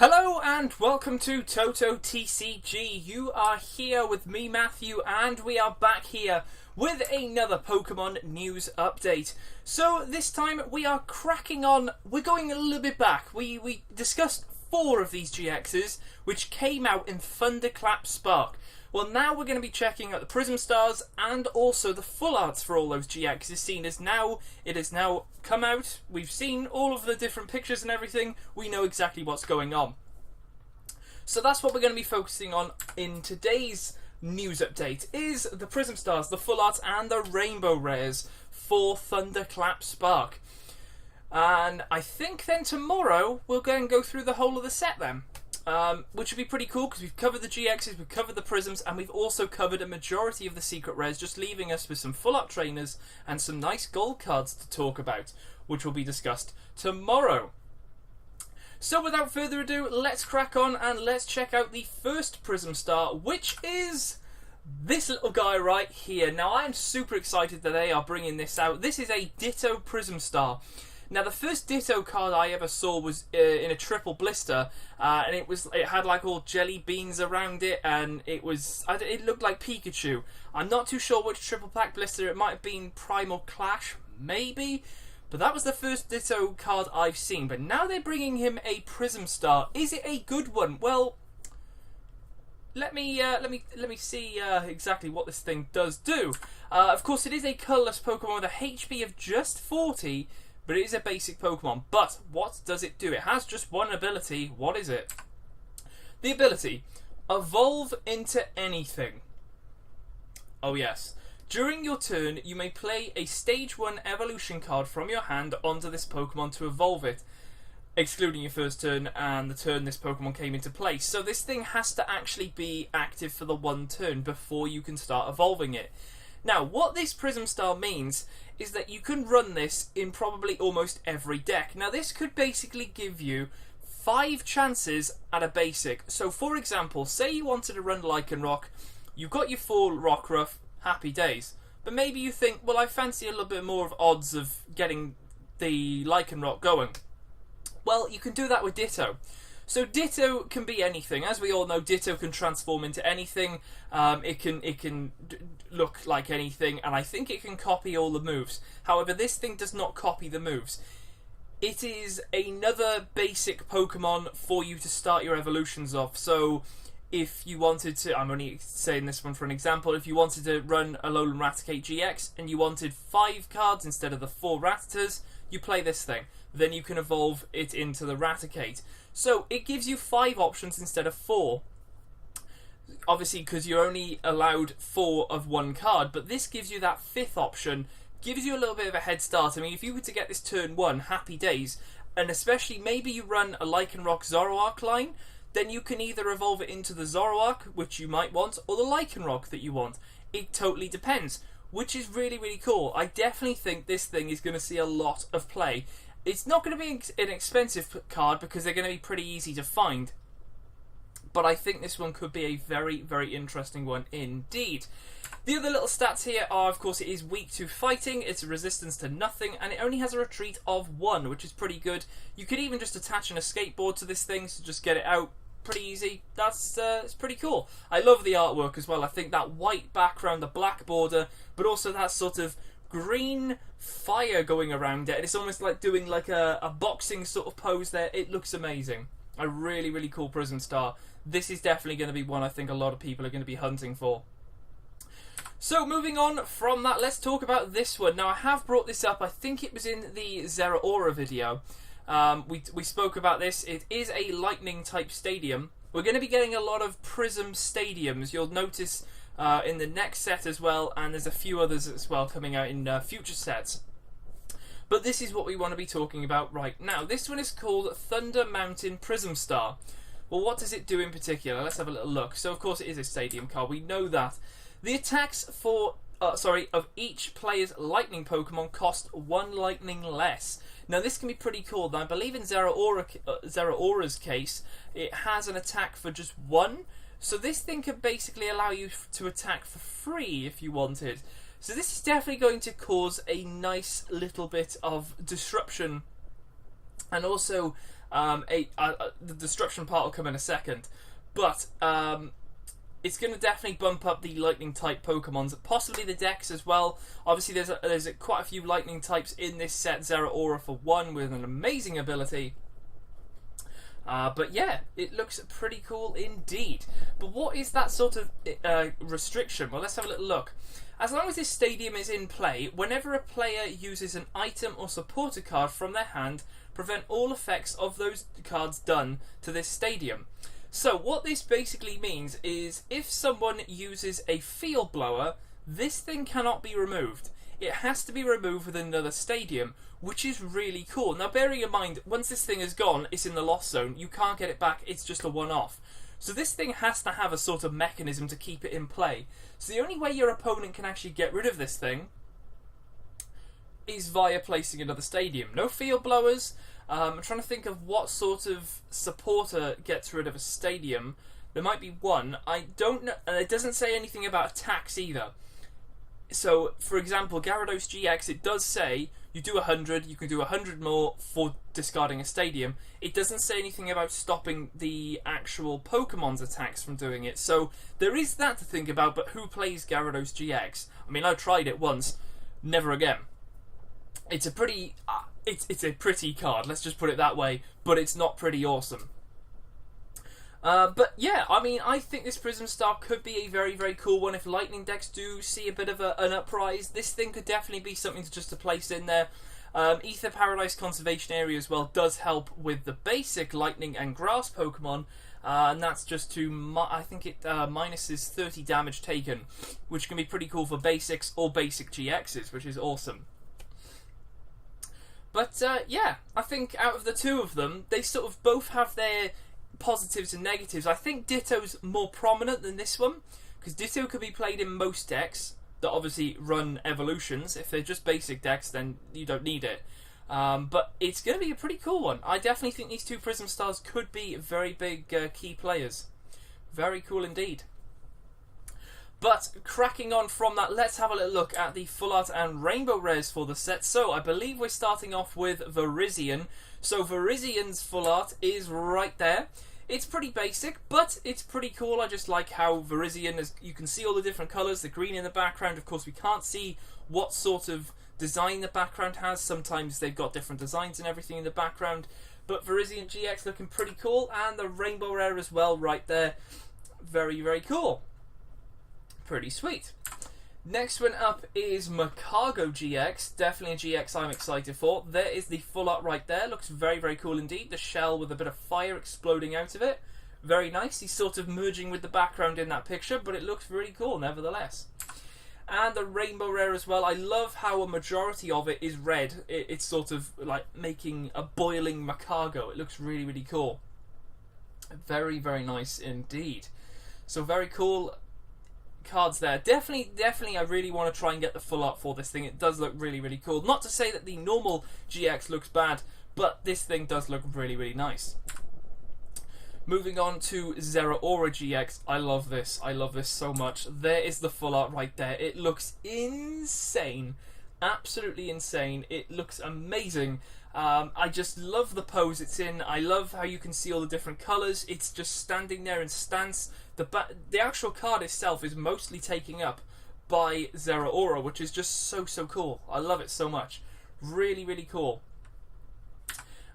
Hello and welcome to TotoTCG. You are here with me, Matthew, and we are back here with another Pokemon news update. So this time we are cracking on. We're going a little bit back. We discussed 4 of these GXs which came out in Thunderclap Spark. Well, now we're going to be checking out the Prism Stars and also the full arts for all those GXs, seeing as now it has now come out. We've seen all of the different pictures and everything. We know exactly what's going on. So that's what we're going to be focusing on in today's news update, is the Prism Stars, the full arts and the rainbow rares for Thunderclap Spark. And I think then tomorrow we'll go and go through the whole of the set then. Which would be pretty cool because we've covered the GXs, we've covered the Prisms, and we've also covered a majority of the secret rares, just leaving us with some full art trainers and some nice gold cards to talk about, which will be discussed tomorrow. So without further ado, let's crack on and let's check out the first Prism Star, which is this little guy right here. Now I'm super excited that they are bringing this out. This is a Ditto Prism Star. Now the first Ditto card I ever saw was in a triple blister, and it had like all jelly beans around it, and it looked like Pikachu. I'm not too sure which triple pack blister. It might have been Primal Clash, maybe, but that was the first Ditto card I've seen. But now they're bringing him a Prism Star. Is it a good one? Well, let me see exactly what this thing does do. Of course, it is a colourless Pokemon with a HP of just 40. But it is a basic Pokemon. But what does it do? It has just one ability. What is it? The ability, evolve into anything. Oh yes. During your turn, you may play a Stage 1 evolution card from your hand onto this Pokemon to evolve it, excluding your first turn and the turn this Pokemon came into play. So this thing has to actually be active for the one turn before you can start evolving it. Now, what this Prism Star means is that you can run this in probably almost every deck. Now, this could basically give you 5 chances at a basic. So, for example, say you wanted to run Lycanroc, you've got your 4 Rockruff, happy days. But maybe you think, well, I fancy a little bit more of odds of getting the Lycanroc going. Well, you can do that with Ditto. So Ditto can be anything. As we all know, Ditto can transform into anything. It can look like anything, and I think it can copy all the moves. However, this thing does not copy the moves. It is another basic Pokemon for you to start your evolutions off. So if you wanted to, I'm only saying this one for an example, if you wanted to run a Alolan Raticate GX and you wanted 5 cards instead of the 4 Rattatas, you play this thing. Then you can evolve it into the Raticate. So it gives you 5 options instead of 4. Obviously, because you're only allowed 4 of one card, but this gives you that 5th option, gives you a little bit of a head start. I mean, if you were to get this turn 1, happy days, and especially maybe you run a Lycanroc Zoroark line, then you can either evolve it into the Zoroark, which you might want, or the Lycanroc that you want. It totally depends, which is really, really cool. I definitely think this thing is going to see a lot of play. It's not going to be an expensive card because they're going to be pretty easy to find. But I think this one could be a very, very interesting one indeed. The other little stats here are, of course, it is weak to fighting, it's a resistance to nothing, and it only has a retreat of 1, which is pretty good. You could even just attach an escape board to this thing, so just get it out. Pretty easy. It's pretty cool. I love the artwork as well. I think that white background, the black border, but also that sort of green fire going around it, and it's almost like doing like a boxing sort of pose there. It looks amazing. A really, really cool Prism Star. This is definitely going to be one I think a lot of people are going to be hunting for. So moving on from that, let's talk about this one. Now I have brought this up, I think it was in the Zeraora video. We spoke about this. It is a lightning type stadium. We're going to be getting a lot of Prism stadiums. You'll notice in the next set as well, and there's a few others as well coming out in future sets. But this is what we want to be talking about right now. This one is called Thunder Mountain Prism Star. Well, what does it do in particular? Let's have a little look. So, of course, it is a stadium card. We know that. The attacks of each player's lightning Pokemon cost 1 lightning less. Now, this can be pretty cool. I believe in Zeraora's case, it has an attack for just 1. So this thing could basically allow you to attack for free if you wanted. So this is definitely going to cause a nice little bit of disruption and also The destruction part will come in a second, but it's going to definitely bump up the lightning type Pokemons, possibly the Dex as well. Obviously, there's quite a few lightning types in this set. Zeraora for one, with an amazing ability. But yeah, it looks pretty cool indeed. But what is that sort of restriction? Well, let's have a little look. As long as this stadium is in play, whenever a player uses an item or supporter card from their hand, prevent all effects of those cards done to this stadium. So what this basically means is if someone uses a field blower, this thing cannot be removed. It has to be removed with another stadium, which is really cool. Now, bearing in mind, once this thing is gone, it's in the lost zone. You can't get it back. It's just a one-off. So this thing has to have a sort of mechanism to keep it in play. So the only way your opponent can actually get rid of this thing is via placing another stadium. No field blowers. I'm trying to think of what sort of supporter gets rid of a stadium. There might be one. I don't know. And it doesn't say anything about attacks either. So, for example, Gyarados GX, it does say you do 100, you can do 100 more for discarding a stadium. It doesn't say anything about stopping the actual Pokemon's attacks from doing it. So, there is that to think about, but who plays Gyarados GX? I mean, I tried it once, never again. It's a pretty... It's a pretty card, let's just put it that way, but it's not pretty awesome. But yeah, I mean, I think this Prism Star could be a very, very cool one. If Lightning decks do see a bit of an uprise, this thing could definitely be something to place in there. Ether Paradise Conservation Area as well does help with the basic Lightning and Grass Pokemon, and that's just to, I think it minuses 30 damage taken, which can be pretty cool for basics or basic GXs, which is awesome. But yeah, I think out of the two of them, they sort of both have their positives and negatives. I think Ditto's more prominent than this one, because Ditto could be played in most decks that obviously run evolutions. If they're just basic decks, then you don't need it. But it's going to be a pretty cool one. I definitely think these two Prism Stars could be very big key players. Very cool indeed. But cracking on from that, let's have a little look at the Full Art and Rainbow Rares for the set. So I believe we're starting off with Virizion. So Virizian's Full Art is right there. It's pretty basic, but it's pretty cool. I just like how Virizion is, you can see all the different colours, the green in the background. Of course, we can't see what sort of design the background has. Sometimes they've got different designs and everything in the background. But Virizion GX looking pretty cool, and the Rainbow Rare as well right there. Very, very cool. Pretty sweet. Next one up is Macargo GX. Definitely a GX I'm excited for. There is the Full Art right there. Looks very, very cool indeed. The shell with a bit of fire exploding out of it. Very nice. He's sort of merging with the background in that picture, but it looks really cool nevertheless. And the Rainbow Rare as well. I love how a majority of it is red. It's sort of like making a boiling Macargo. It looks really, really cool. Very, very nice indeed. So very cool cards there. Definitely I really want to try and get the Full Art for this thing. It does look really, really cool. Not to say that the normal GX looks bad, but this thing does look really, really nice. Moving on to Zeraora GX. I love this. I love this so much. There is the Full Art right there. It looks insane. Absolutely insane. It looks amazing. I just love the pose it's in. I love how you can see all the different colours. It's just standing there in stance. The actual card itself is mostly taken up by Zeraora, which is just so cool. I love it so much. Really, really cool.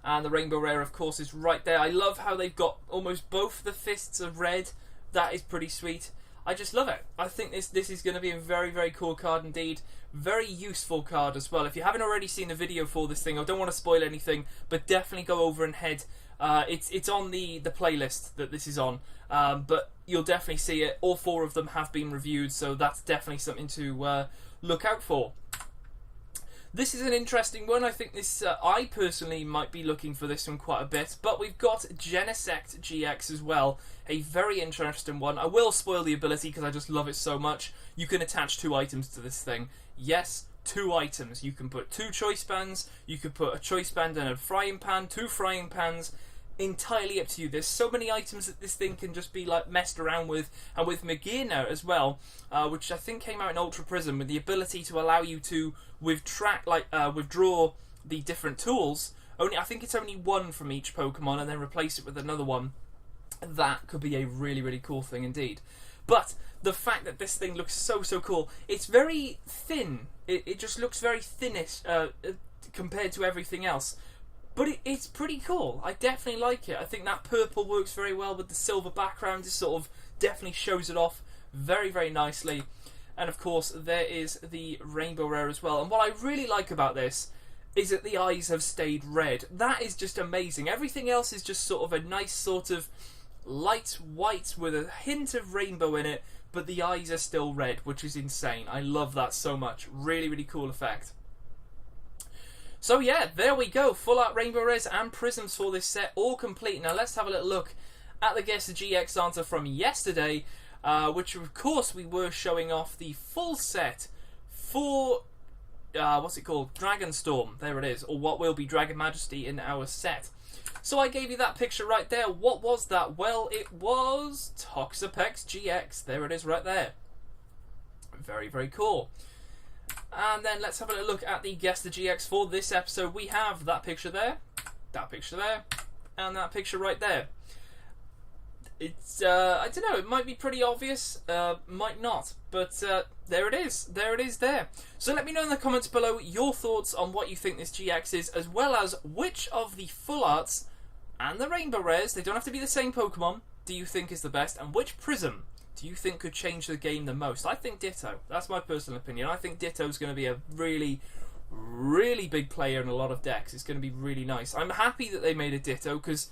And the Rainbow Rare, of course, is right there. I love how they've got almost both the fists of red. That is pretty sweet. I just love it. I think this is going to be a very, very cool card indeed. Very useful card as well. If you haven't already seen the video for this thing, I don't want to spoil anything, but definitely go over and head. It's on the playlist that this is on, but you'll definitely see it. All four of them have been reviewed, so that's definitely something to look out for. This is an interesting one. I think this, I personally might be looking for this one quite a bit, but we've got Genesect GX as well. A very interesting one. I will spoil the ability because I just love it so much. You can attach 2 items to this thing. Yes, 2 items. You can put 2 choice bands, you could put a choice band and a frying pan, 2 frying pans. Entirely up to you. There's so many items that this thing can just be like messed around with, and with Magina as well, which I think came out in Ultra Prism, with the ability to allow you to withdraw the different tools I think it's only one from each Pokemon, and then replace it with another one. That could be a really, really cool thing indeed. But the fact that this thing looks so cool, it's very thin. It just looks very thinnish compared to everything else. But it's pretty cool. I definitely like it. I think that purple works very well with the silver background. It sort of definitely shows it off very, very nicely. And of course, there is the rainbow rare as well. And what I really like about this is that the eyes have stayed red. That is just amazing. Everything else is just sort of a nice sort of light white with a hint of rainbow in it, but the eyes are still red, which is insane. I love that so much. Really, really cool effect. So yeah, there we go. Full art rainbow rares and prisms for this set, all complete. Now let's have a little look at the Guess the GX answer from yesterday, which of course we were showing off the full set for what's it called? Dragonstorm. There it is, or what will be Dragon Majesty in our set. So I gave you that picture right there. What was that? Well, it was Toxapex GX. There it is right there. Very, very cool. And then let's have a look at the Guess the GX for this episode. We have that picture there, and that picture right there. It's, I don't know, it might be pretty obvious, might not, but there it is. There it is there. So let me know in the comments below your thoughts on what you think this GX is, as well as which of the full arts and the rainbow rares, they don't have to be the same Pokemon, do you think is the best, and which Prism do you think could change the game the most? I think Ditto. That's my personal opinion. I think Ditto's going to be a really, really big player in a lot of decks. It's going to be really nice. I'm happy that they made a Ditto, because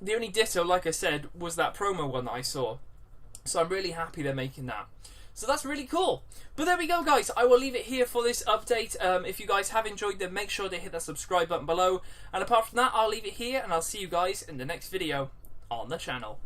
the only Ditto, like I said, was that promo one that I saw. So I'm really happy they're making that. So that's really cool. But there we go, guys. I will leave it here for this update. If you guys have enjoyed them, make sure to hit that subscribe button below. And apart from that, I'll leave it here, and I'll see you guys in the next video on the channel.